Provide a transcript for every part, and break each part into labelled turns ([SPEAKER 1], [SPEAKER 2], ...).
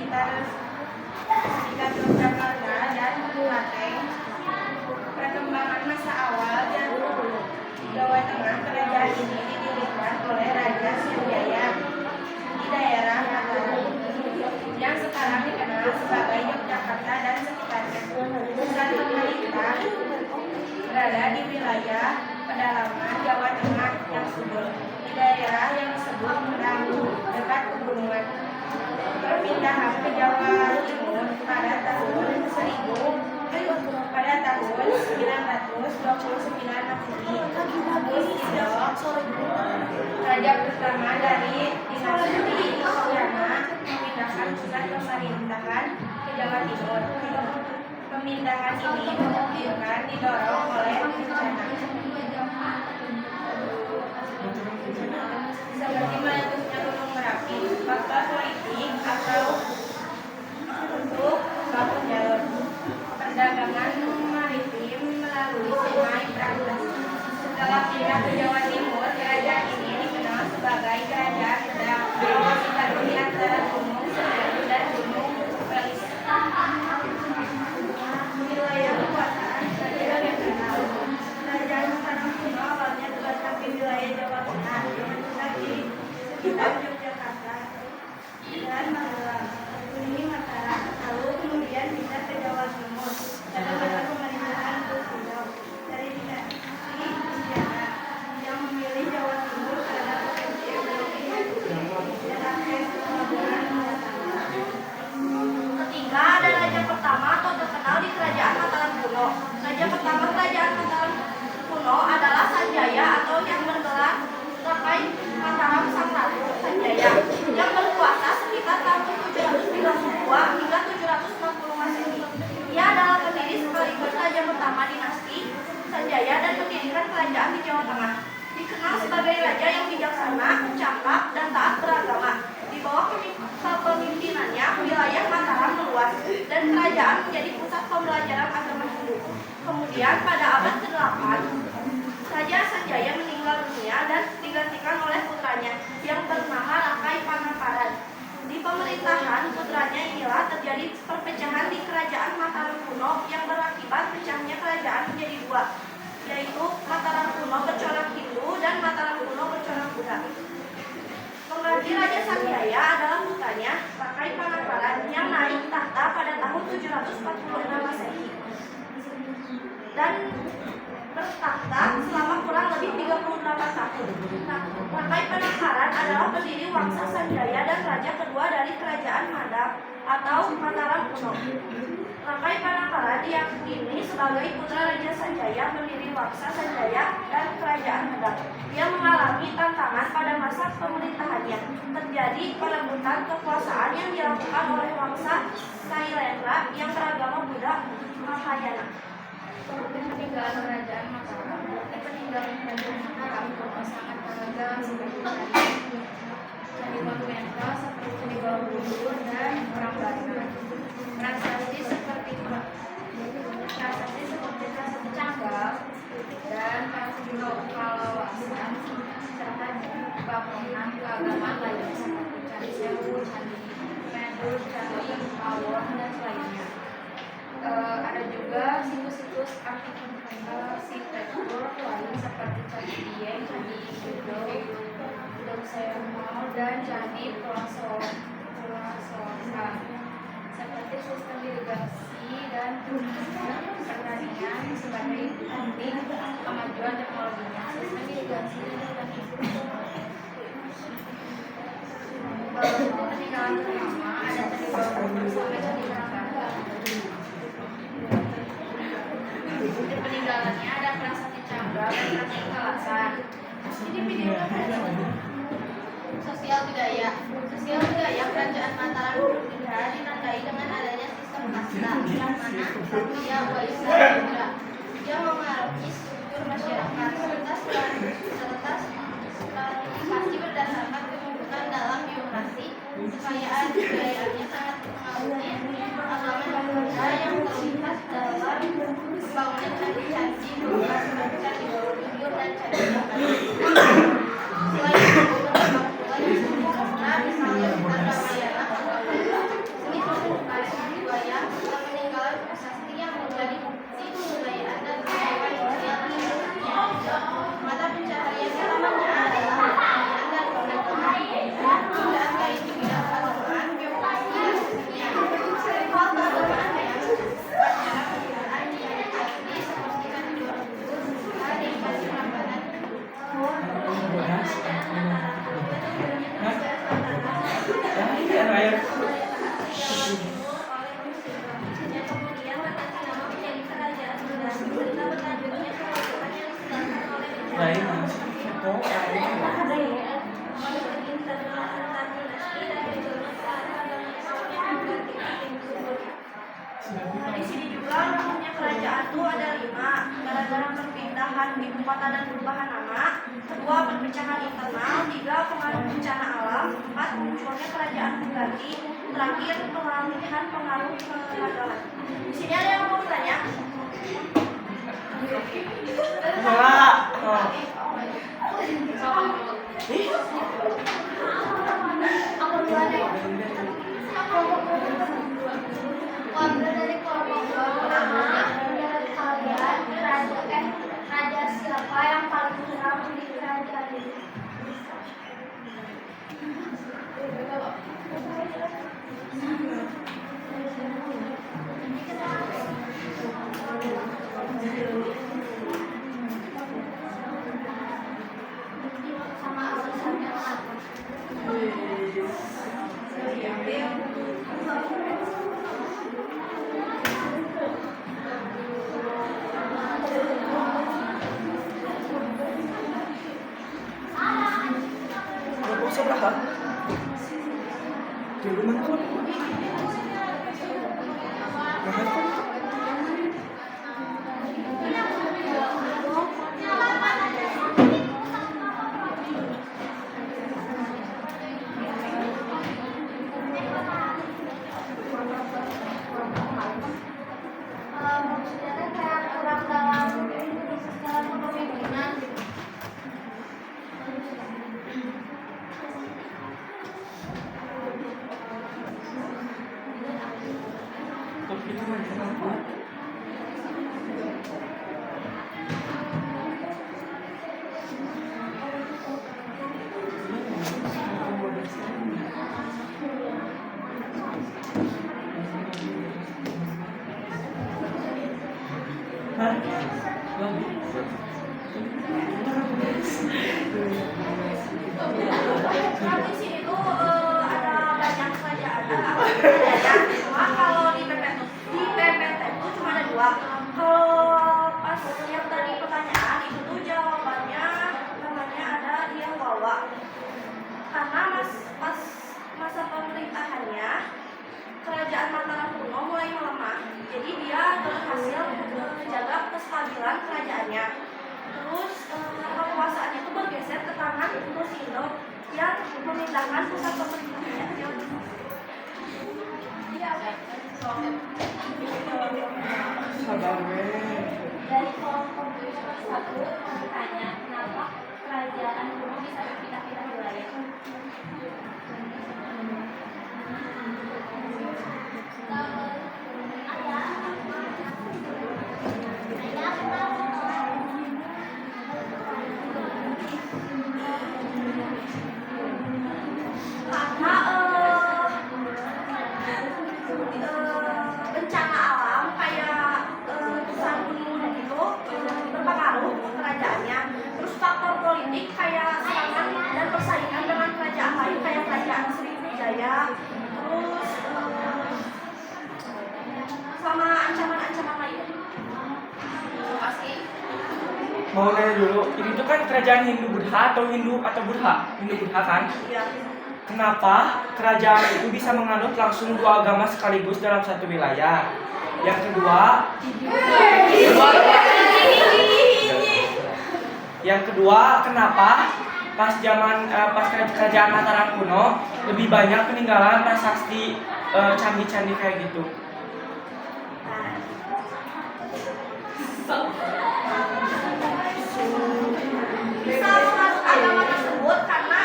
[SPEAKER 1] sekitar Yogyakarta dan Klaten. Perkembangan masa awal dan Jawa Tengah, kerajaan ini didirikan oleh Raja Sanjaya di daerah Mataram yang sekarang dikenal sebagai Yogyakarta dan sekitarnya. Pusat pemerintah berada di wilayah pedalaman Jawa Tengah yang subur, di daerah yang disebut Medang, dekat pegunungan. Perpindahan ke Jawa Timur pada tahun 929 Masehi. Raja pertama dari dinasti Isyana memindahkan pusat pemerintahan ke Jawa Timur. Pemindahan ini dibuktikan didorong oleh bencana seperti meletusnya Gunung Merapi, faktor politik atau untuk bangun jalur perdagangan maritim melalui Sungai Brantas. Setelah pindah ke Jawa Timur, kerajaan ini dikenal sebagai Kerajaan Medang, di antara Gunung Semeru dan Gunung Pelis. Wilayah kekuasaan kerajaan yang terkenal. Kerajaan Mataram kuno awalnya terletak di wilayah Jawa Tengah, di sekitar Yogyakarta dan Magelang. Ini Mataram, lalu kemudian bisa ke Jawa Timur pada masa pemerintahan Kusuma dari dinasti Isyana yang memilih Jawa Timur karena potensi ekonomi dan akses pelabuhan Mataram. Ketiga, ada raja pertama atau terkenal di kerajaan Mataram kuno. Raja pertama kerajaan Mataram kuno adalah Sanjaya atau yang bergelar Rakai Mataram Sang Ratu Sanjaya yang berkuasa sekitar tahun 732 hingga 760 Masehi. Ia adalah pendiri sekaligus raja pertama dinasti Sanjaya dan mendirikan kerajaan di Jawa Tengah. Dikenal sebagai raja yang bijaksana, cakap, dan taat beragama. Di bawah kepemimpinannya, wilayah Mataram meluas dan kerajaan menjadi pusat pembelajaran agama Hindu. Kemudian pada abad ke-8, Raja Sanjaya meninggal dunia dan digantikan oleh putranya yang bernama Rakai Panakaran. Di pemerintahan putranya inilah terjadi perpecahan di kerajaan Mataram kuno yang berakibat pecahnya kerajaan menjadi dua, yaitu Mataram kuno bercorak Hindu dan Mataram kuno bercorak Buddha. Pengganti Raja Sanjaya adalah putranya Rakai Panakaran yang naik tahta pada tahun 746 Masehi dan bertakhta selama kurang lebih 38 tahun. Rakai Panakaran adalah pendiri Wangsa Sanjaya dan raja kedua dari kerajaan Madang atau Mataram kuno. Rakai Panakaran diyakini sebagai putra Raja Sanjaya pendiri Wangsa Sanjaya dan kerajaan Madang. Ia mengalami tantangan pada masa pemerintahannya. Terjadi perebutan kekuasaan yang dilakukan oleh Wangsa Sailendra yang beragama Buddha Mahayana. Peninggalan kerajaan Mataram. Peninggalan kerajaan Mataram sangat beragam seperti Candi Monumenta seperti Candi Borobudur dan Orang Banten. Prasasti seperti Prasasti Canggal dan Kalawasan serta bangunan keagamaan lainnya seperti Candi Sewu, Candi Medur, Candi Pawon dan lainnya. Ada juga situs-situs arsitektur lain seperti Candi Dieng, Candi Gedong, Gedong Sewu dan Candi Pelasosan seperti sistem irigasi dan pertanian sebagai penting kemajuan teknologinya. Sistem irigasi peninggalan pertama ada Candi Borobudur sampai Candi Prambanan. Di peninggalannya ada Prasasti Canggal dan Prasasti Kalasan. Ini video sosial budaya. Sosial budaya kerajaan Mataram Buddha ditandai dengan adanya sistem kasta, yang mana Satya, Waisa, dan Indra yang mengaruhi struktur masyarakat serta stratifikasi berdasarkan kedudukan dalam birokrasi. Kekayaan budayaannya sangat mempengaruhi agama Buddha yang terlihat dalam pembangunan candi-candi berupa seperti Candi Borobudur dan Candi Jakarta. Selain itu, terdapat pula yang misalnya Ramayana, Di sini juga namanya kerajaan itu ada 5. Gara-gara perpindahan ibu kota dan perubahan nama. 2. Perpecahan internal. 3. Pengaruh bencana alam. 4. Munculnya kerajaan pengganti. Terakhir, pengalihan pengaruh peradaban. Di sini ada yang mau bertanya?
[SPEAKER 2] Dari kelompok menurut kalian raja siapa yang paling geram di kerajaan ini? Sama alasannya kenapa?
[SPEAKER 3] Seberapa? Di rumah pun.
[SPEAKER 2] Maksudnya kan kayak kurang dalam kepemimpinan.
[SPEAKER 1] Di sini tuh ada banyak kerajaan. Cuma kalau di PPT itu cuma ada 2. Kalau pas yang tadi pertanyaan itu tuh jawabannya namanya ada yang Wawa. Karena pas masa pemerintahannya kerajaan Mataram kuno mulai melemah. Jadi dia berhasil menjaga kestabilan kerajaannya. Terus kekuasaannya itu bergeser ke tangan Rosindo yang memindahkan pusat pemerintahannya ke Jawa Timur.
[SPEAKER 2] Dari kelompok 1 bertanya kenapa kerajaan kuno bisa berpindah-pindah wilayah.
[SPEAKER 1] Karena bencana alam kayak letusan gunung itu berpengaruh ke kerajaannya. Terus faktor politik kayak serangan dan persaingan dengan kerajaan lain kayak kerajaan Sriwijaya. Terus sama ancaman-ancaman lain.
[SPEAKER 3] Mau nanya dulu, ini tuh kan kerajaan Hindu-Buddha atau Buddha? Hindu-Buddha kan?
[SPEAKER 1] Iya.
[SPEAKER 3] Kenapa kerajaan itu bisa menganut langsung 2 agama sekaligus dalam satu wilayah? Yang kedua, kenapa pas kerajaan Mataram kuno lebih banyak peninggalan prasasti candi-candi kayak gitu?
[SPEAKER 1] Bisa menganut agama tersebut karena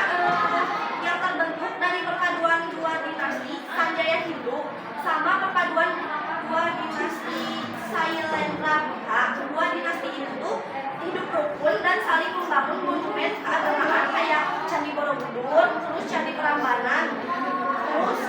[SPEAKER 1] yang terbentuk dari perpaduan 2 dinasti Sanjaya Hindu sama perpaduan 2 dinasti Sailendra Buddha. Kedua dinasti itu tuh hidup rukun dan saling membangun monumen keagamaan kayak Candi Borobudur, terus Candi Prambanan, terus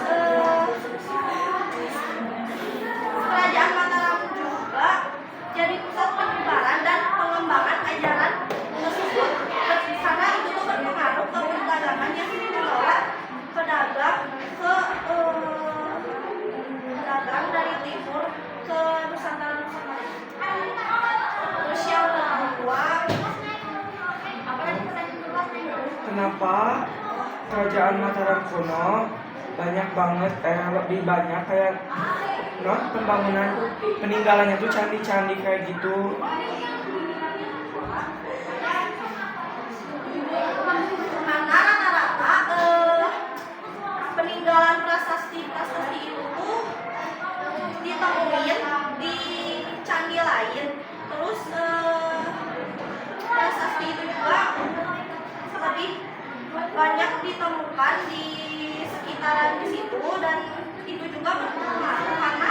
[SPEAKER 3] kenapa kerajaan Mataram kuno banyak banget lebih banyak kayak pembangunan peninggalannya tuh candi-candi kayak gitu.
[SPEAKER 1] Karena rata-rata peninggalan prasasti itu tuh ditemuin di candi lain. Terus prasasti itu juga lebih banyak ditemukan di sekitaran di situ, dan itu juga berpengaruh karena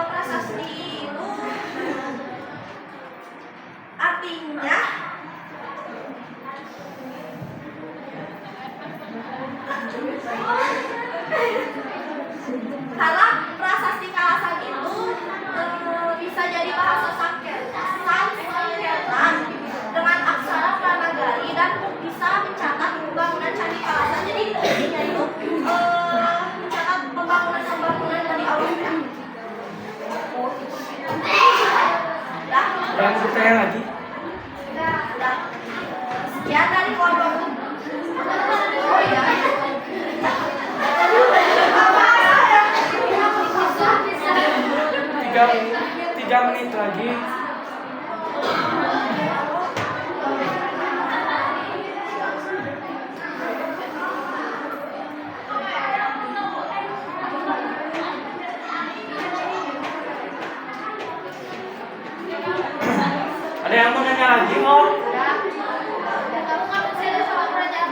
[SPEAKER 1] prasasti itu artinya karena prasasti Kalasan itu bisa jadi bahasa Sanskerta dengan aksara Pranagari dan bisa mencatat pembangunan Candi Kalasan. Jadi intinya itu mencatat pembangunan dari awalnya.
[SPEAKER 3] Yang bertanya lagi?
[SPEAKER 1] Udah. Sekian dari kodok. Oh iya.
[SPEAKER 3] Tiga menit lagi. Ada yang mau nanya lagi, Om?
[SPEAKER 2] Kamu nggak percaya sama kerajaan?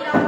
[SPEAKER 1] daun